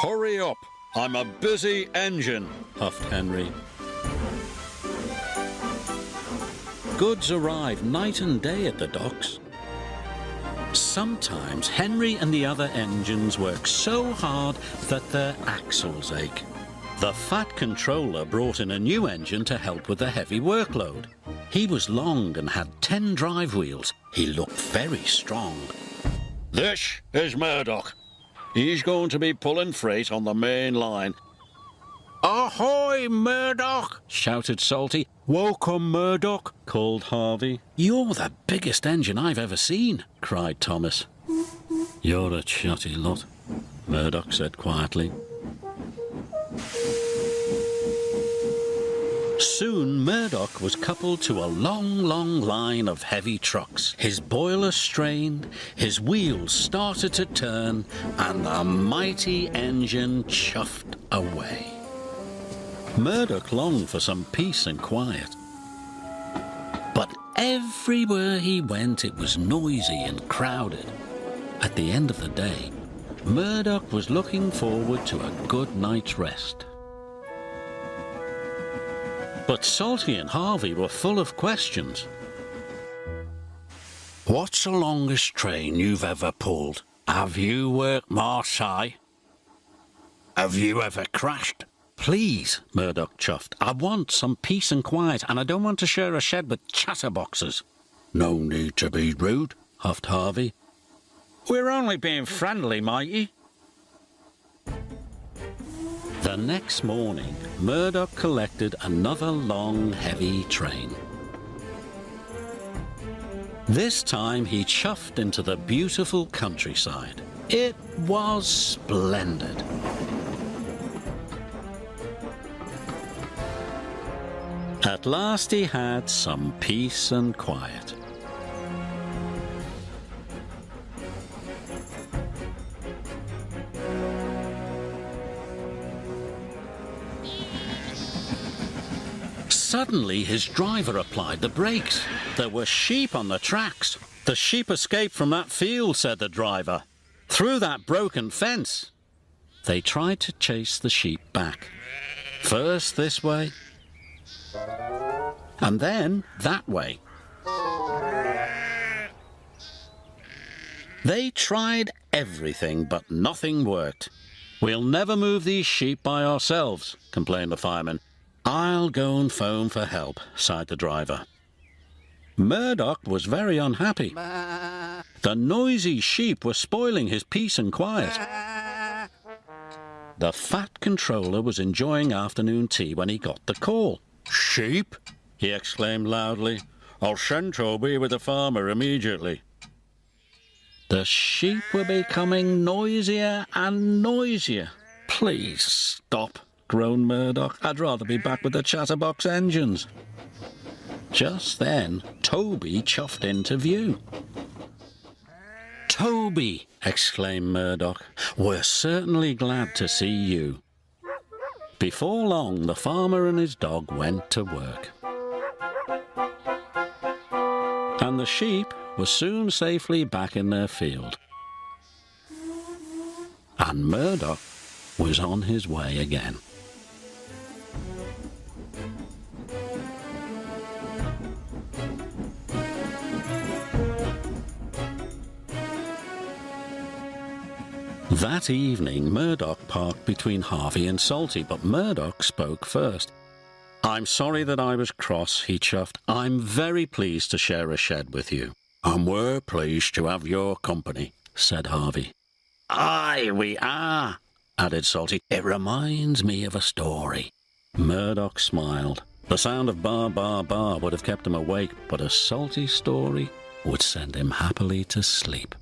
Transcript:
Hurry up! I'm a busy engine, huffed Henry. Goods arrive night and day at the docks. Sometimes Henry and the other engines work so hard that their axles ache. The fat controller brought in a new engine to help with the heavy workload. He was long and had 10 drive wheels. He looked very strong. This is Murdoch. He's going to be pulling freight on the main line. Ahoy, Murdoch! Shouted Salty. Welcome, Murdoch, called Harvey. You're the biggest engine I've ever seen, cried Thomas. You're a chatty lot, Murdoch said quietly. Soon Murdoch was coupled to a long line of heavy trucks. His boiler strained, his wheels started to turn, and the mighty engine chuffed away. Murdoch longed for some peace and quiet. But everywhere he went it was noisy and crowded. At the end of the day, Murdoch was looking forward to a good night's rest. But Salty and Harvey were full of questions. What's the longest train you've ever pulled? Have you worked Marseille? Have you ever crashed? Please, Murdoch chuffed. I want some peace and quiet, and I don't want to share a shed with chatterboxes. No need to be rude, huffed Harvey. We're only being friendly, matey. The next morning, Murdoch collected another long, heavy train. This time he chuffed into the beautiful countryside. It was splendid. At last he had some peace and quiet. Suddenly his driver applied the brakes. There were sheep on the tracks. The sheep escaped from that field, said the driver. Through that broken fence. They tried to chase the sheep back. First this way, and then that way. They tried everything, but nothing worked. We'll never move these sheep by ourselves, complained the fireman. I'll go and phone for help, sighed the driver. Murdoch was very unhappy. The noisy sheep were spoiling his peace and quiet. The fat controller was enjoying afternoon tea when he got the call. Sheep? He exclaimed loudly. I'll send Toby with the farmer immediately. The sheep were becoming noisier and noisier. Please stop, groaned Murdoch. I'd rather be back with the chatterbox engines. Just then, Toby chuffed into view. Toby, exclaimed Murdoch, we're certainly glad to see you. Before long, the farmer and his dog went to work. And the sheep were soon safely back in their field. And Murdoch was on his way again. That evening, Murdoch parked between Harvey and Salty, but Murdoch spoke first. I'm sorry that I was cross, he chuffed. I'm very pleased to share a shed with you. And we're pleased to have your company, said Harvey. Aye, we are, added Salty. It reminds me of a story. Murdoch smiled. The sound of bar, bar, bar would have kept him awake, but a Salty story would send him happily to sleep.